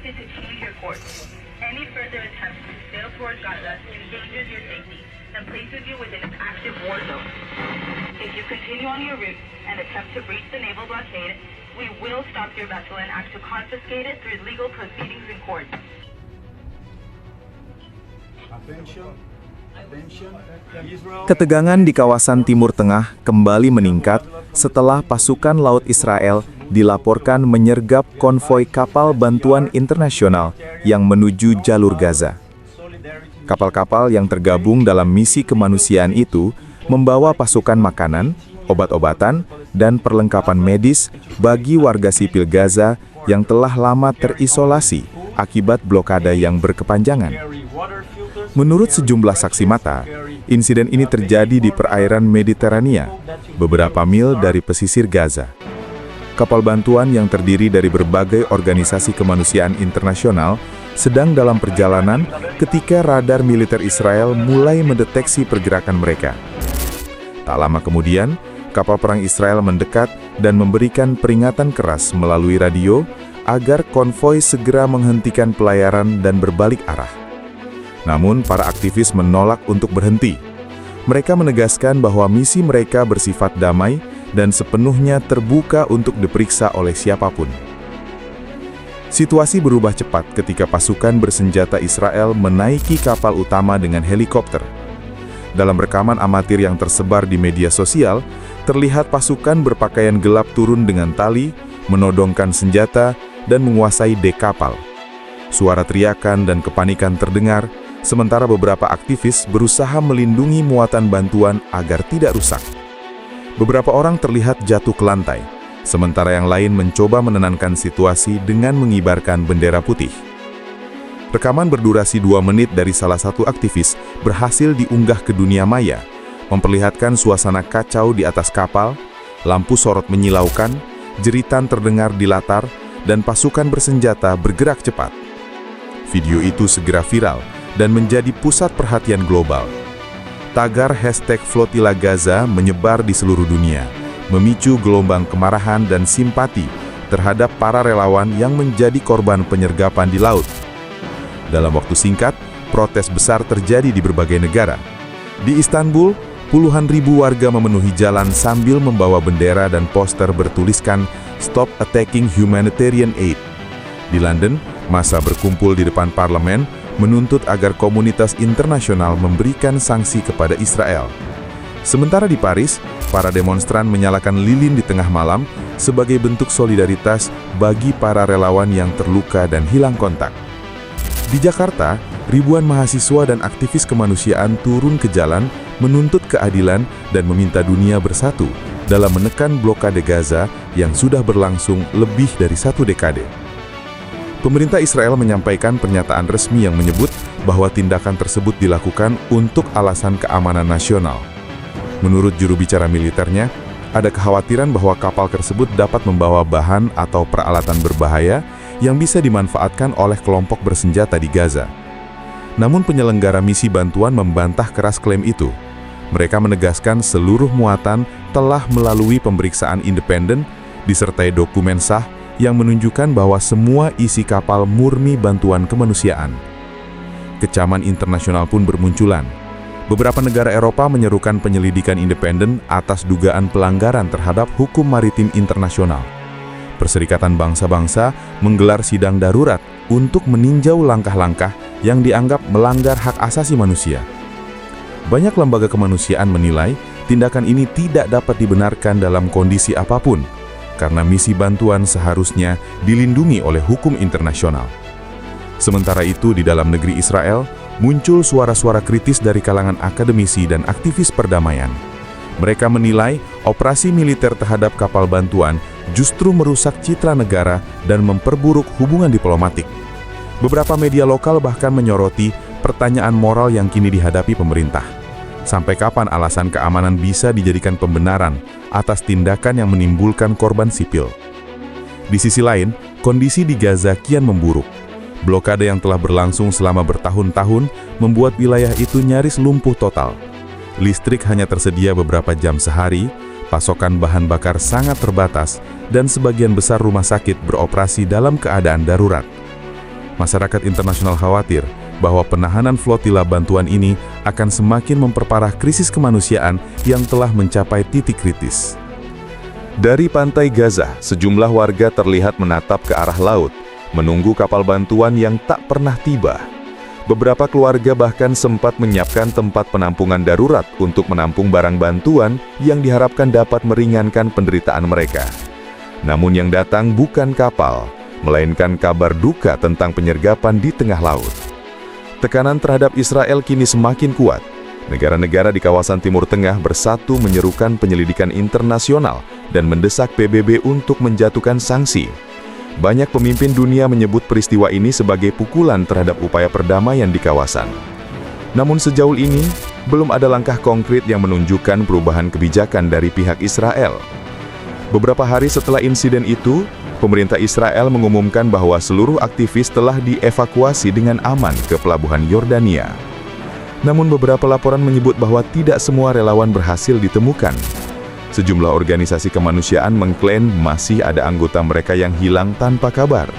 instructed to change your course. Any further attempt to sail toward Gaza endangers your safety and places you within an active war zone. If you continue on your route and attempt to breach the naval blockade, we will stop your vessel and act to confiscate it through legal proceedings in court. Ketegangan di kawasan Timur Tengah kembali meningkat setelah pasukan Laut Israel dilaporkan menyergap konvoi kapal bantuan internasional yang menuju jalur Gaza. Kapal-kapal yang tergabung dalam misi kemanusiaan itu membawa pasukan makanan, obat-obatan, dan perlengkapan medis bagi warga sipil Gaza yang telah lama terisolasi akibat blokade yang berkepanjangan. Menurut sejumlah saksi mata, insiden ini terjadi di perairan Mediterania, beberapa mil dari pesisir Gaza. Kapal bantuan yang terdiri dari berbagai organisasi kemanusiaan internasional sedang dalam perjalanan ketika radar militer Israel mulai mendeteksi pergerakan mereka. Tak lama kemudian, kapal perang Israel mendekat dan memberikan peringatan keras melalui radio agar konvoi segera menghentikan pelayaran dan berbalik arah. Namun, para aktivis menolak untuk berhenti. Mereka menegaskan bahwa misi mereka bersifat damai dan sepenuhnya terbuka untuk diperiksa oleh siapapun. Situasi berubah cepat ketika pasukan bersenjata Israel menaiki kapal utama dengan helikopter. Dalam rekaman amatir yang tersebar di media sosial, terlihat pasukan berpakaian gelap turun dengan tali, menodongkan senjata, dan menguasai dek kapal. Suara teriakan dan kepanikan terdengar, sementara beberapa aktivis berusaha melindungi muatan bantuan agar tidak rusak. Beberapa orang terlihat jatuh ke lantai, sementara yang lain mencoba menenangkan situasi dengan mengibarkan bendera putih. Rekaman berdurasi 2 menit dari salah satu aktivis berhasil diunggah ke dunia maya, memperlihatkan suasana kacau di atas kapal, lampu sorot menyilaukan, jeritan terdengar di latar, dan pasukan bersenjata bergerak cepat. Video itu segera viral dan menjadi pusat perhatian global. Tagar #Flotilla Gaza menyebar di seluruh dunia, memicu gelombang kemarahan dan simpati terhadap para relawan yang menjadi korban penyergapan di laut. Dalam waktu singkat, protes besar terjadi di berbagai negara. Di Istanbul, puluhan ribu warga memenuhi jalan sambil membawa bendera dan poster bertuliskan "Stop Attacking Humanitarian Aid". Di London, massa berkumpul di depan parlemen menuntut agar komunitas internasional memberikan sanksi kepada Israel. Sementara di Paris, para demonstran menyalakan lilin di tengah malam sebagai bentuk solidaritas bagi para relawan yang terluka dan hilang kontak. Di Jakarta, ribuan mahasiswa dan aktivis kemanusiaan turun ke jalan menuntut keadilan dan meminta dunia bersatu dalam menekan blokade Gaza yang sudah berlangsung lebih dari 1 dekade. Pemerintah Israel menyampaikan pernyataan resmi yang menyebut bahwa tindakan tersebut dilakukan untuk alasan keamanan nasional. Menurut juru bicara militernya, ada kekhawatiran bahwa kapal tersebut dapat membawa bahan atau peralatan berbahaya yang bisa dimanfaatkan oleh kelompok bersenjata di Gaza. Namun penyelenggara misi bantuan membantah keras klaim itu. Mereka menegaskan seluruh muatan telah melalui pemeriksaan independen, disertai dokumen sah yang menunjukkan bahwa semua isi kapal murni bantuan kemanusiaan. Kecaman internasional pun bermunculan. Beberapa negara Eropa menyerukan penyelidikan independen atas dugaan pelanggaran terhadap hukum maritim internasional. Perserikatan Bangsa-Bangsa menggelar sidang darurat untuk meninjau langkah-langkah yang dianggap melanggar hak asasi manusia. Banyak lembaga kemanusiaan menilai tindakan ini tidak dapat dibenarkan dalam kondisi apapun, karena misi bantuan seharusnya dilindungi oleh hukum internasional. Sementara itu, di dalam negeri Israel, muncul suara-suara kritis dari kalangan akademisi dan aktivis perdamaian. Mereka menilai operasi militer terhadap kapal bantuan justru merusak citra negara dan memperburuk hubungan diplomatik. Beberapa media lokal bahkan menyoroti pertanyaan moral yang kini dihadapi pemerintah. Sampai kapan alasan keamanan bisa dijadikan pembenaran atas tindakan yang menimbulkan korban sipil? Di sisi lain, kondisi di Gaza kian memburuk. Blokade yang telah berlangsung selama bertahun-tahun membuat wilayah itu nyaris lumpuh total. Listrik hanya tersedia beberapa jam sehari, pasokan bahan bakar sangat terbatas, dan sebagian besar rumah sakit beroperasi dalam keadaan darurat. Masyarakat internasional khawatir bahwa penahanan flotila bantuan ini akan semakin memperparah krisis kemanusiaan yang telah mencapai titik kritis. Dari pantai Gaza, sejumlah warga terlihat menatap ke arah laut, menunggu kapal bantuan yang tak pernah tiba. Beberapa keluarga bahkan sempat menyiapkan tempat penampungan darurat untuk menampung barang bantuan yang diharapkan dapat meringankan penderitaan mereka. Namun yang datang bukan kapal, melainkan kabar duka tentang penyergapan di tengah laut. Tekanan terhadap Israel kini semakin kuat. Negara-negara di kawasan Timur Tengah bersatu menyerukan penyelidikan internasional dan mendesak PBB untuk menjatuhkan sanksi. Banyak pemimpin dunia menyebut peristiwa ini sebagai pukulan terhadap upaya perdamaian di kawasan. Namun sejauh ini, belum ada langkah konkret yang menunjukkan perubahan kebijakan dari pihak Israel. Beberapa hari setelah insiden itu, pemerintah Israel mengumumkan bahwa seluruh aktivis telah dievakuasi dengan aman ke pelabuhan Yordania. Namun beberapa laporan menyebut bahwa tidak semua relawan berhasil ditemukan. Sejumlah organisasi kemanusiaan mengklaim masih ada anggota mereka yang hilang tanpa kabar.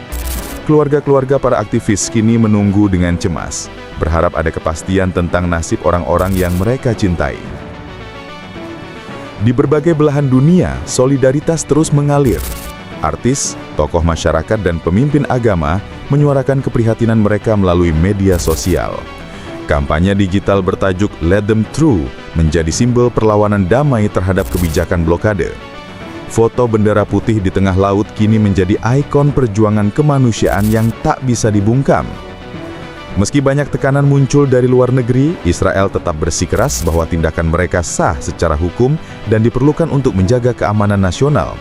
Keluarga-keluarga para aktivis kini menunggu dengan cemas, berharap ada kepastian tentang nasib orang-orang yang mereka cintai. Di berbagai belahan dunia, solidaritas terus mengalir. Artis, tokoh masyarakat, dan pemimpin agama menyuarakan keprihatinan mereka melalui media sosial. Kampanye digital bertajuk Let Them Through menjadi simbol perlawanan damai terhadap kebijakan blokade. Foto bendera putih di tengah laut kini menjadi ikon perjuangan kemanusiaan yang tak bisa dibungkam. Meski banyak tekanan muncul dari luar negeri, Israel tetap bersikeras bahwa tindakan mereka sah secara hukum dan diperlukan untuk menjaga keamanan nasional.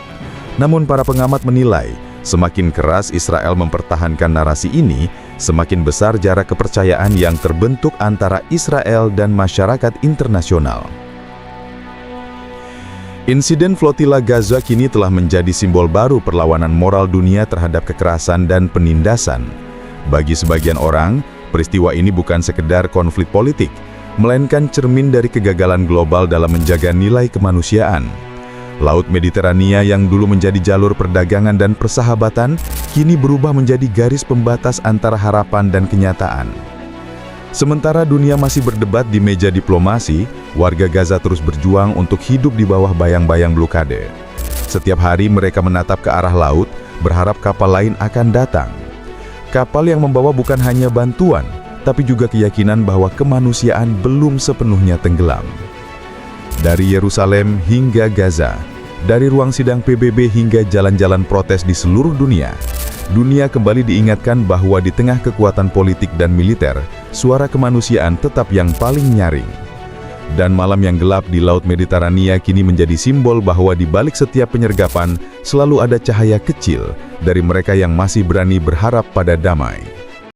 Namun para pengamat menilai, semakin keras Israel mempertahankan narasi ini, semakin besar jarak kepercayaan yang terbentuk antara Israel dan masyarakat internasional. Insiden flotila Gaza kini telah menjadi simbol baru perlawanan moral dunia terhadap kekerasan dan penindasan. Bagi sebagian orang, peristiwa ini bukan sekedar konflik politik, melainkan cermin dari kegagalan global dalam menjaga nilai kemanusiaan. Laut Mediterania yang dulu menjadi jalur perdagangan dan persahabatan, kini berubah menjadi garis pembatas antara harapan dan kenyataan. Sementara dunia masih berdebat di meja diplomasi, warga Gaza terus berjuang untuk hidup di bawah bayang-bayang blokade. Setiap hari mereka menatap ke arah laut, berharap kapal lain akan datang. Kapal yang membawa bukan hanya bantuan, tapi juga keyakinan bahwa kemanusiaan belum sepenuhnya tenggelam. Dari Yerusalem hingga Gaza, dari ruang sidang PBB hingga jalan-jalan protes di seluruh dunia, dunia kembali diingatkan bahwa di tengah kekuatan politik dan militer, suara kemanusiaan tetap yang paling nyaring. Dan malam yang gelap di Laut Mediterania kini menjadi simbol bahwa di balik setiap penyergapan selalu ada cahaya kecil dari mereka yang masih berani berharap pada damai.